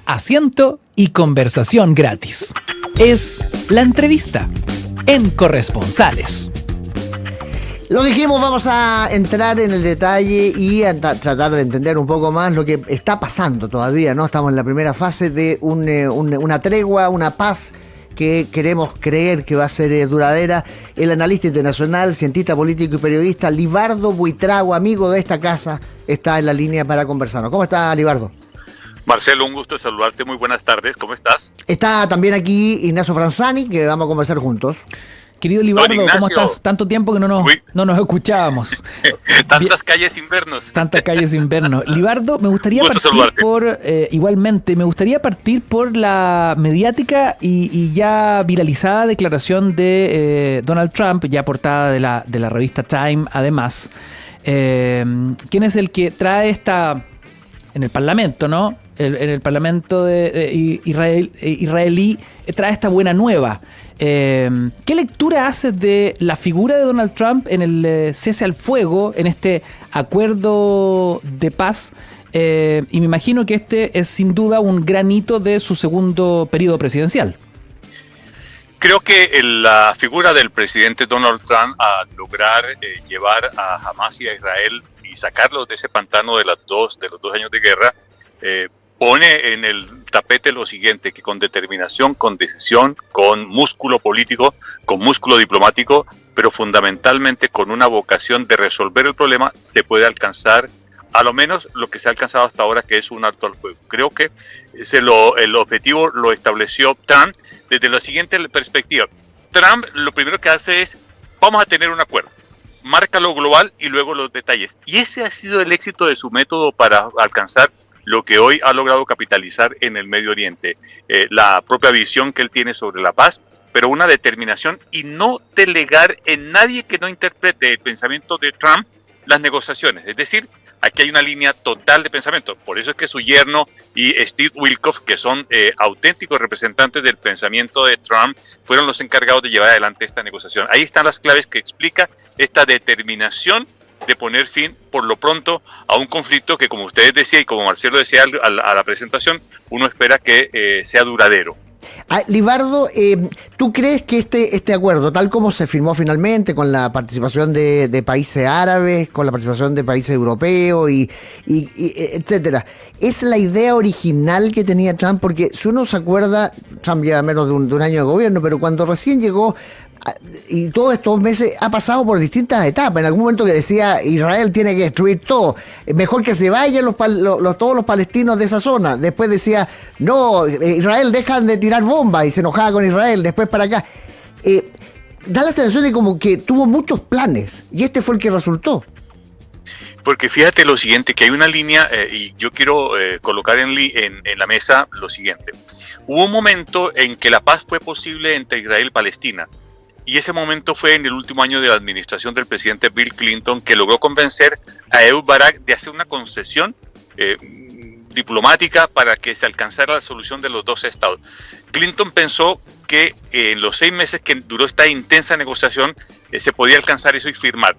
asiento y conversación gratis. Es La Entrevista en Corresponsales. Lo dijimos, vamos a entrar en el detalle y a tratar de entender un poco más lo que está pasando todavía, ¿no? Estamos en la primera fase de una tregua, una paz que queremos creer que va a ser duradera. El analista internacional, cientista político y periodista Libardo Buitrago, amigo de esta casa, está en la línea para conversarnos. ¿Cómo está, Libardo? Marcelo, un gusto saludarte, muy buenas tardes, ¿cómo estás? Está también aquí Ignacio Franzani, que vamos a conversar juntos. Querido Libardo, ¿cómo estás? Tanto tiempo que no nos escuchábamos. Tantas calles sin vernos. Tantas calles sin vernos. Libardo, me gustaría partir por la mediática y ya viralizada declaración de Donald Trump, ya portada de la revista Time, además. ¿Quién es el que trae en el Parlamento, ¿no? En el Parlamento de israelí trae esta buena nueva. ¿Qué lectura haces de la figura de Donald Trump en el cese al fuego, en este acuerdo de paz? Y me imagino que este es sin duda un gran hito de su segundo periodo presidencial. Creo que la figura del presidente Donald Trump a lograr llevar a Hamas y a Israel y sacarlos de ese pantano de los 2 años de guerra, pone en el tapete lo siguiente, que con determinación, con decisión, con músculo político, con músculo diplomático, pero fundamentalmente con una vocación de resolver el problema, se puede alcanzar a lo menos lo que se ha alcanzado hasta ahora, que es un alto al fuego. Creo que el objetivo lo estableció Trump desde la siguiente perspectiva. Trump lo primero que hace es, vamos a tener un acuerdo, marca lo global y luego los detalles. Y ese ha sido el éxito de su método para alcanzar lo que hoy ha logrado capitalizar en el Medio Oriente, la propia visión que él tiene sobre la paz, pero una determinación y no delegar en nadie que no interprete el pensamiento de Trump las negociaciones. Es decir, aquí hay una línea total de pensamiento. Por eso es que su yerno y Steve Witkoff, que son auténticos representantes del pensamiento de Trump, fueron los encargados de llevar adelante esta negociación. Ahí están las claves que explica esta determinación de poner fin, por lo pronto, a un conflicto que, como ustedes decían y como Marcelo decía a la presentación, uno espera que sea duradero. Libardo, ¿tú crees que este acuerdo, tal como se firmó finalmente, con la participación de países árabes, con la participación de países europeos y etcétera, es la idea original que tenía Trump? Porque si uno se acuerda, Trump lleva menos de un año de gobierno, pero cuando recién llegó, y todos estos meses ha pasado por distintas etapas. En algún momento que decía Israel tiene que destruir todo, mejor que se vayan todos los palestinos de esa zona. Después decía, no, Israel dejan de tirar bombas y se enojaba con Israel. Después para acá. Da la sensación de como que tuvo muchos planes y este fue el que resultó. Porque fíjate lo siguiente, que hay una línea, y yo quiero colocar en la mesa lo siguiente. Hubo un momento en que la paz fue posible entre Israel y Palestina. Y ese momento fue en el último año de la administración del presidente Bill Clinton, que logró convencer a Ehud Barak de hacer una concesión diplomática para que se alcanzara la solución de los dos estados. Clinton pensó que en los 6 meses que duró esta intensa negociación se podía alcanzar eso y firmar.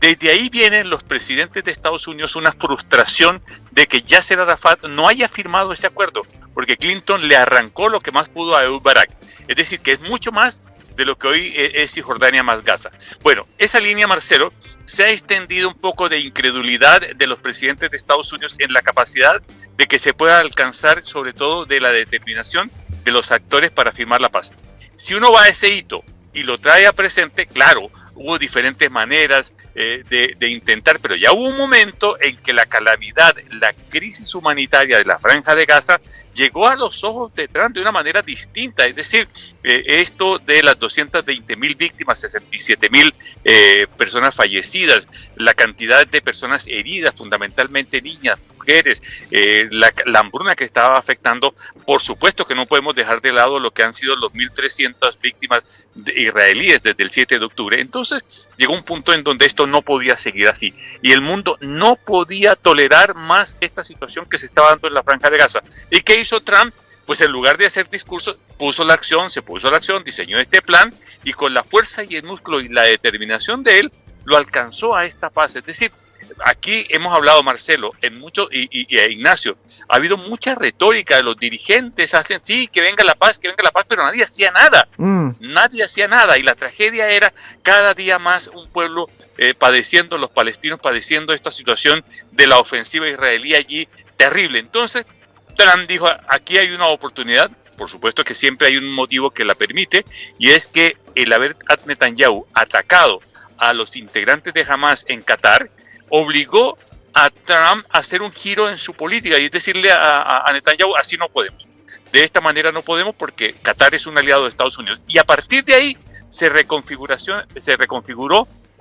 Desde ahí vienen los presidentes de Estados Unidos una frustración de que Yasser Arafat no haya firmado ese acuerdo, porque Clinton le arrancó lo que más pudo a Ehud Barak. Es decir, que es mucho más de lo que hoy es Cisjordania más Gaza. Bueno, esa línea, Marcelo, se ha extendido un poco de incredulidad de los presidentes de Estados Unidos en la capacidad de que se pueda alcanzar, sobre todo de la determinación de los actores para firmar la paz. Si uno va a ese hito y lo trae a presente, claro, hubo diferentes maneras de intentar, pero ya hubo un momento en que la calamidad, la crisis humanitaria de la Franja de Gaza llegó a los ojos de Trump de una manera distinta. Es decir, esto de las 220.000 víctimas, 67.000 personas fallecidas, la cantidad de personas heridas, fundamentalmente niñas, mujeres, la hambruna que estaba afectando. Por supuesto que no podemos dejar de lado lo que han sido los 1.300 víctimas israelíes desde el 7 de octubre. Entonces llegó un punto en donde esto no podía seguir así y el mundo no podía tolerar más esta situación que se estaba dando en la Franja de Gaza. ¿Y qué hizo Trump? Pues en lugar de hacer discursos, se puso a la acción, diseñó este plan y con la fuerza y el músculo y la determinación de él, lo alcanzó a esta paz. Es decir, aquí hemos hablado, Marcelo, y Ignacio, ha habido mucha retórica de los dirigentes, hacen sí, que venga la paz, pero nadie hacía nada. Nadie hacía nada, y la tragedia era cada día más un pueblo padeciendo, los palestinos padeciendo esta situación de la ofensiva israelí allí, terrible. Entonces, Trump dijo, aquí hay una oportunidad. Por supuesto que siempre hay un motivo que la permite, y es que el haber Netanyahu atacado a los integrantes de Hamas en Qatar obligó a Trump a hacer un giro en su política y es decirle a Netanyahu, así no podemos. De esta manera no podemos porque Qatar es un aliado de Estados Unidos. Y a partir de ahí se reconfiguró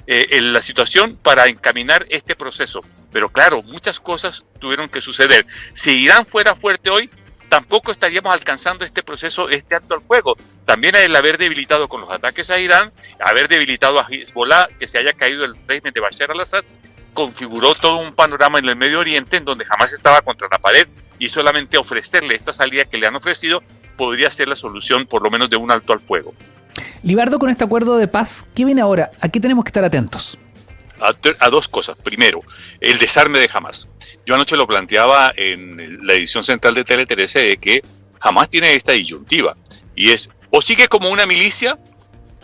la situación para encaminar este proceso. Pero claro, muchas cosas tuvieron que suceder. Si Irán fuera fuerte hoy, tampoco estaríamos alcanzando este proceso, este alto al fuego. También el haber debilitado con los ataques a Irán, haber debilitado a Hezbollah, que se haya caído el régimen de Bashar al-Assad, configuró todo un panorama en el Medio Oriente en donde jamás estaba contra la pared, y solamente ofrecerle esta salida que le han ofrecido podría ser la solución, por lo menos, de un alto al fuego. Libardo, con este acuerdo de paz, ¿qué viene ahora? ¿A qué tenemos que estar atentos? A dos cosas. Primero, el desarme de Hamas. Yo anoche lo planteaba en la edición central de Tele 13 de que Hamas tiene esta disyuntiva, y es o sigue como una milicia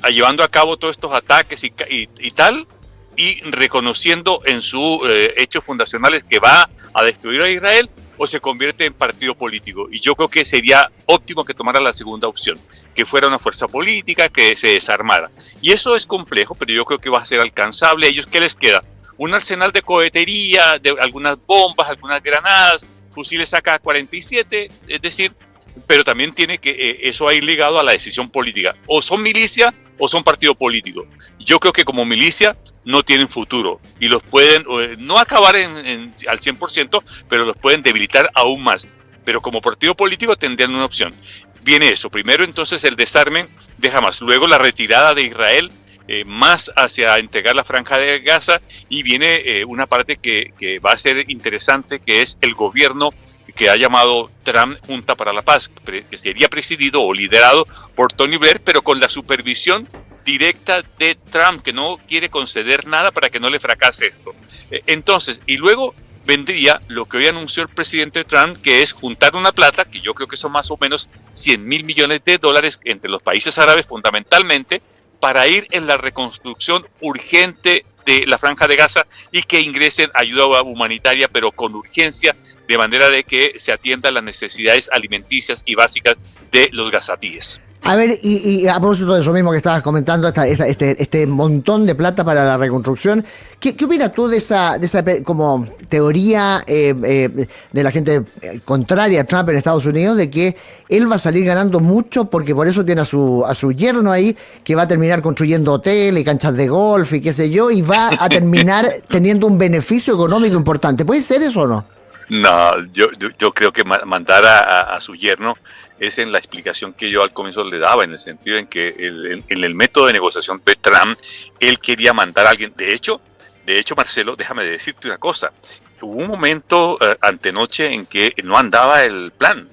llevando a cabo todos estos ataques y tal, y reconociendo en sus hechos fundacionales que va a destruir a Israel, o se convierte en partido político. Y yo creo que sería óptimo que tomara la segunda opción, que fuera una fuerza política, que se desarmara. Y eso es complejo, pero yo creo que va a ser alcanzable. ¿A ellos qué les queda? Un arsenal de cohetería, de algunas bombas, algunas granadas, fusiles AK-47, es decir, pero también tiene que eso ahí ligado a la decisión política. O son milicia o son partido político. Yo creo que como milicia no tienen futuro y los pueden no acabar al 100%, pero los pueden debilitar aún más. Pero como partido político tendrían una opción. Viene eso. Primero entonces el desarme de Hamas. Luego la retirada de Israel más hacia entregar la franja de Gaza, y viene una parte que va a ser interesante, que es el gobierno que ha llamado Trump Junta para la Paz, que sería presidido o liderado por Tony Blair, pero con la supervisión directa de Trump, que no quiere conceder nada para que no le fracase esto. Entonces, y luego vendría lo que hoy anunció el presidente Trump, que es juntar una plata, que yo creo que son más o menos $100 mil millones entre los países árabes fundamentalmente, para ir en la reconstrucción urgente de la franja de Gaza y que ingresen ayuda humanitaria, pero con urgencia, de manera de que se atiendan las necesidades alimenticias y básicas de los gazatíes. A ver, y a propósito de eso mismo que estabas comentando, este montón de plata para la reconstrucción, ¿qué opinas tú de esa como teoría de la gente contraria a Trump en Estados Unidos, de que él va a salir ganando mucho porque por eso tiene a su yerno ahí, que va a terminar construyendo hoteles y canchas de golf y qué sé yo, y va a terminar teniendo un beneficio económico importante? ¿Puede ser eso o no? No, yo creo que mandar a su yerno es en la explicación que yo al comienzo le daba, en el sentido en que en el método de negociación de Trump, él quería mandar a alguien. De hecho, Marcelo, déjame decirte una cosa. Hubo un momento antenoche en que no andaba el plan,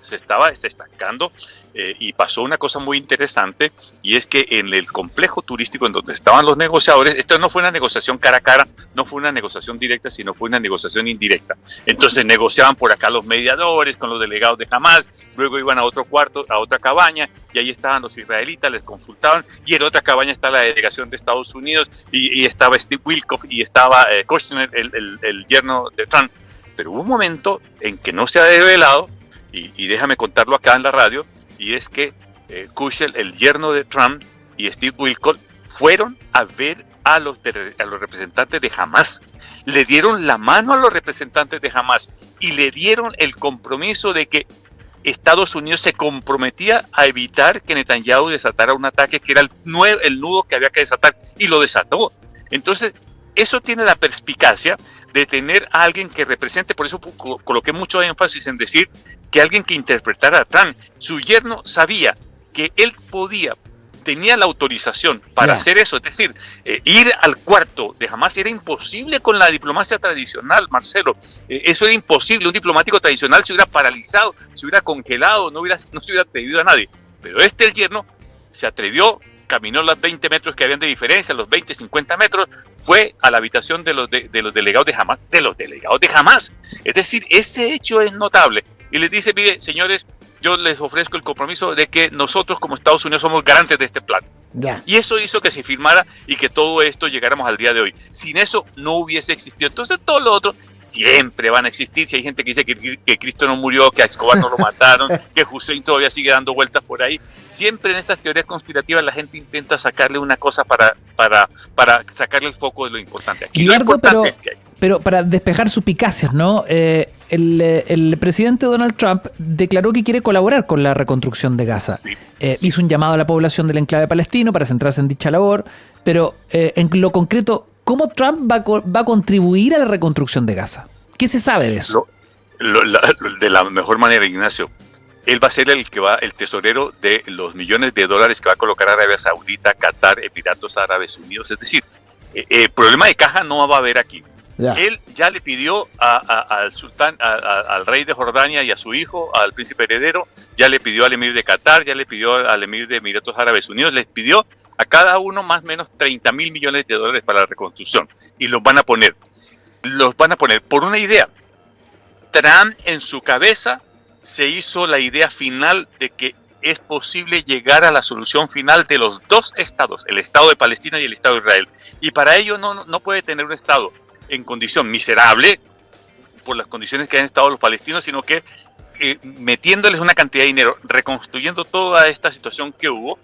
se estaba estancando, y pasó una cosa muy interesante, y es que en el complejo turístico en donde estaban los negociadores, esto no fue una negociación cara a cara, no fue una negociación directa, sino fue una negociación indirecta. Entonces negociaban por acá los mediadores con los delegados de Hamas, luego iban a otro cuarto, a otra cabaña, y ahí estaban los israelitas, les consultaban, y en otra cabaña está la delegación de Estados Unidos, y estaba Steve Witkoff, y estaba Kushner, el yerno de Trump. Pero hubo un momento en que no se ha develado, y déjame contarlo acá en la radio, y es que Kushner, el yerno de Trump, y Steve Witkoff fueron a ver a los representantes de Hamas. Le dieron la mano a los representantes de Hamas y le dieron el compromiso de que Estados Unidos se comprometía a evitar que Netanyahu desatara un ataque que era el nudo que había que desatar, y lo desató. Entonces, eso tiene la perspicacia de tener a alguien que represente, por eso coloqué mucho énfasis en decir que alguien que interpretara a Trump. Su yerno sabía que él tenía la autorización para hacer eso, es decir, ir al cuarto de Hamas era imposible con la diplomacia tradicional, Marcelo. Eso era imposible. Un diplomático tradicional se hubiera paralizado, se hubiera congelado, no se hubiera atrevido a nadie. Pero el yerno se atrevió, caminó los 20 metros que habían de diferencia, los 20, 50 metros, fue a la habitación de los delegados de Hamás, Es decir, ese hecho es notable. Y les dice, mire, señores, yo les ofrezco el compromiso de que nosotros como Estados Unidos somos garantes de este plan. Ya. Y eso hizo que se firmara y que todo esto llegáramos al día de hoy. Sin eso no hubiese existido. Entonces todo lo otro siempre van a existir. Si hay gente que dice que Cristo no murió, que a Escobar no lo mataron, que Hussein todavía sigue dando vueltas por ahí. Siempre en estas teorías conspirativas la gente intenta sacarle una cosa para sacarle el foco de lo importante. Aquí Libardo, lo importante es que hay. Pero para despejar suspicacias, ¿no? El presidente Donald Trump declaró que quiere colaborar con la reconstrucción de Gaza. Sí. Hizo un llamado a la población del enclave palestino para centrarse en dicha labor, pero en lo concreto, ¿cómo Trump va a contribuir a la reconstrucción de Gaza? ¿Qué se sabe de eso? De la mejor manera, Ignacio. Él va a ser el tesorero de los millones de dólares que va a colocar Arabia Saudita, Qatar, Emiratos Árabes Unidos. Es decir, el problema de caja no va a haber aquí. Ya. Él ya le pidió al sultán, al rey de Jordania y a su hijo, al príncipe heredero, ya le pidió al emir de Qatar, ya le pidió al emir de Emiratos Árabes Unidos, les pidió a cada uno más o menos 30,000 millones de dólares para la reconstrucción. Y los van a poner por una idea. Trump en su cabeza se hizo la idea final de que es posible llegar a la solución final de los dos estados, el Estado de Palestina y el Estado de Israel. Y para ello no puede tener un Estado en condición miserable por las condiciones que han estado los palestinos, sino que metiéndoles una cantidad de dinero, reconstruyendo toda esta situación que hubo,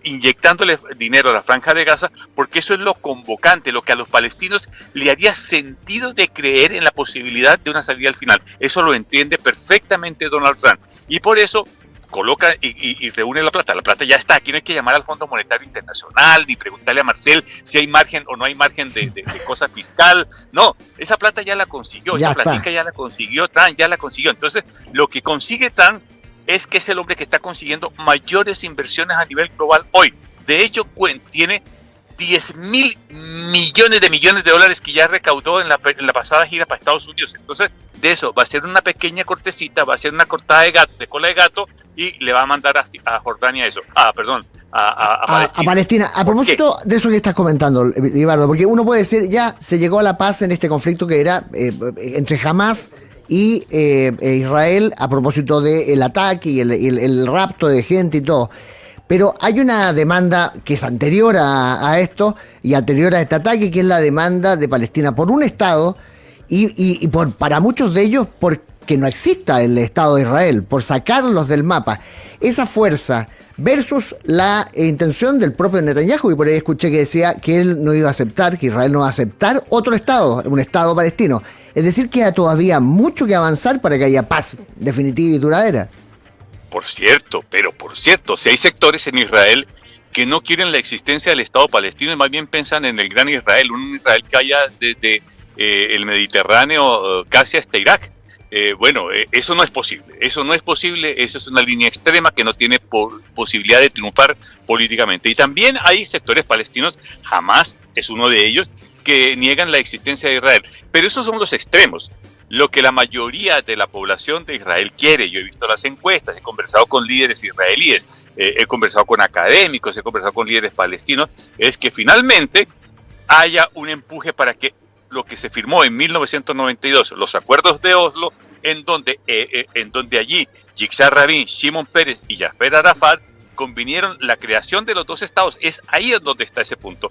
inyectándoles dinero a la Franja de Gaza, porque eso es lo convocante, lo que a los palestinos le haría sentido de creer en la posibilidad de una salida al final. Eso lo entiende perfectamente Donald Trump, y por eso coloca y reúne la plata. La plata ya está. Aquí no hay que llamar al Fondo Monetario Internacional ni preguntarle a Marcel si hay margen o no hay margen de cosa fiscal. No, esa plata ya la consiguió, Ya esa está. platica ya la consiguió Trump, ya la consiguió. Entonces, lo que consigue Trump es que es el hombre que está consiguiendo mayores inversiones a nivel global hoy. De hecho, tiene 10,000 millones de dólares que ya recaudó en la pasada gira para Estados Unidos. Entonces, de eso va a ser una pequeña cortecita, va a ser una cortada de cola de gato, y le va a mandar a Jordania eso. A Palestina. A Palestina. A propósito de eso que estás comentando, Libardo, porque uno puede decir, ya se llegó a la paz en este conflicto que era entre Hamás y Israel, a propósito del ataque y el rapto de gente y todo. Pero hay una demanda que es anterior a esto y anterior a este ataque, que es la demanda de Palestina por un Estado y para muchos de ellos porque no exista el Estado de Israel, por sacarlos del mapa. Esa fuerza versus la intención del propio Netanyahu, y por ahí escuché que decía que él no iba a aceptar, que Israel no va a aceptar otro Estado, un Estado palestino. Es decir, que hay todavía mucho que avanzar para que haya paz definitiva y duradera. Por cierto, si hay sectores en Israel que no quieren la existencia del Estado palestino y más bien piensan en el gran Israel, un Israel que haya desde el Mediterráneo casi hasta Irak. Eso no es posible, eso es una línea extrema que no tiene posibilidad de triunfar políticamente. Y también hay sectores palestinos, Hamás es uno de ellos, que niegan la existencia de Israel. Pero esos son los extremos. Lo que la mayoría de la población de Israel quiere, yo he visto las encuestas, he conversado con líderes israelíes, he conversado con académicos, he conversado con líderes palestinos, es que finalmente haya un empuje para que lo que se firmó en 1992, los acuerdos de Oslo, en donde allí Yitzhak Rabin, Shimon Peres y Yasser Arafat convinieron la creación de los dos estados. Es ahí donde está ese punto.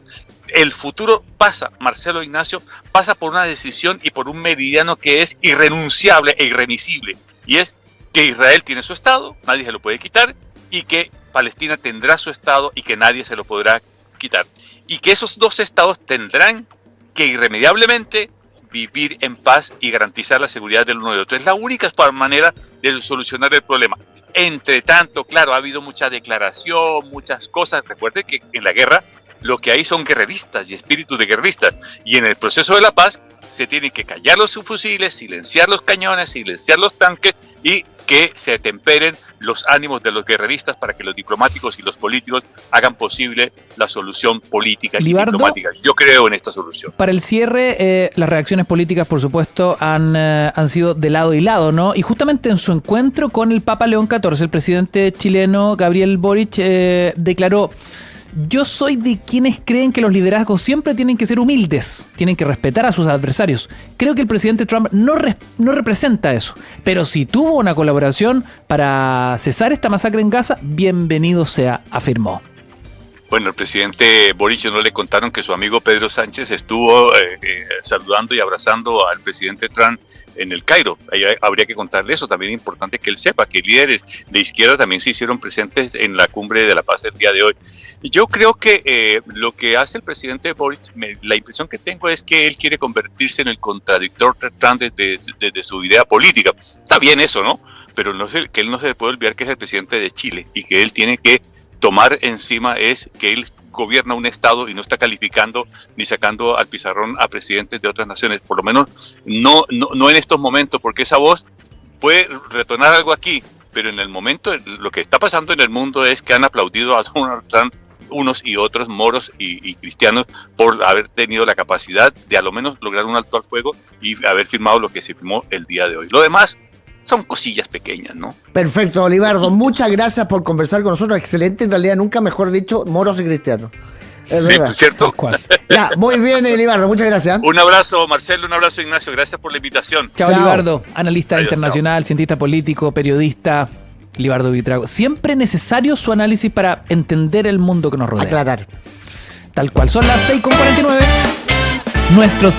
El futuro pasa, Marcelo Ignacio, pasa por una decisión y por un meridiano que es irrenunciable e irremisible, y es que Israel tiene su estado, nadie se lo puede quitar, y que Palestina tendrá su estado y que nadie se lo podrá quitar, y que esos dos estados tendrán que irremediablemente vivir en paz y garantizar la seguridad del uno del otro. Es la única manera de solucionar el problema. Entre tanto, claro, ha habido mucha declaración, muchas cosas. Recuerde que en la guerra lo que hay son guerreristas y espíritus de guerreristas. Y en el proceso de la paz se tienen que callar los fusiles, silenciar los cañones, silenciar los tanques y que se temperen los ánimos de los guerreristas para que los diplomáticos y los políticos hagan posible la solución política y Libardo, diplomática. Yo creo en esta solución. Para el cierre, las reacciones políticas, por supuesto, han sido de lado y lado, ¿no? Y justamente en su encuentro con el Papa León XIV, el presidente chileno Gabriel Boric declaró: yo soy de quienes creen que los liderazgos siempre tienen que ser humildes, tienen que respetar a sus adversarios. Creo que el presidente Trump no representa eso, pero si tuvo una colaboración para cesar esta masacre en Gaza, bienvenido sea, afirmó. Bueno, el presidente Boric no le contaron que su amigo Pedro Sánchez estuvo saludando y abrazando al presidente Trump en el Cairo. Ahí habría que contarle eso. También es importante que él sepa que líderes de izquierda también se hicieron presentes en la cumbre de la paz del día de hoy. Yo creo que lo que hace el presidente Boric, la impresión que tengo es que él quiere convertirse en el contradictor de Trump desde su idea política. Está bien eso, ¿no? Pero que él no se puede olvidar que es el presidente de Chile y que él tiene que tomar encima es que él gobierna un estado y no está calificando ni sacando al pizarrón a presidentes de otras naciones, por lo menos no en estos momentos, porque esa voz puede retornar algo aquí, pero en el momento lo que está pasando en el mundo es que han aplaudido a Donald Trump unos y otros, moros y cristianos, por haber tenido la capacidad de a lo menos lograr un alto al fuego y haber firmado lo que se firmó el día de hoy. Lo demás son cosillas pequeñas, ¿no? Perfecto, Libardo. Muchas gracias por conversar con nosotros. Excelente, en realidad, nunca mejor dicho, moros y cristianos. Es verdad. Sí, ¿cierto? Ya, muy bien, Libardo. Muchas gracias. Un abrazo, Marcelo. Un abrazo, Ignacio. Gracias por la invitación. Chao, Libardo. Analista Adiós, internacional, cientista político, periodista. Libardo Buitrago. Siempre necesario su análisis para entender el mundo que nos rodea. Aclarar. Tal cual. Son las 6:49. Nuestros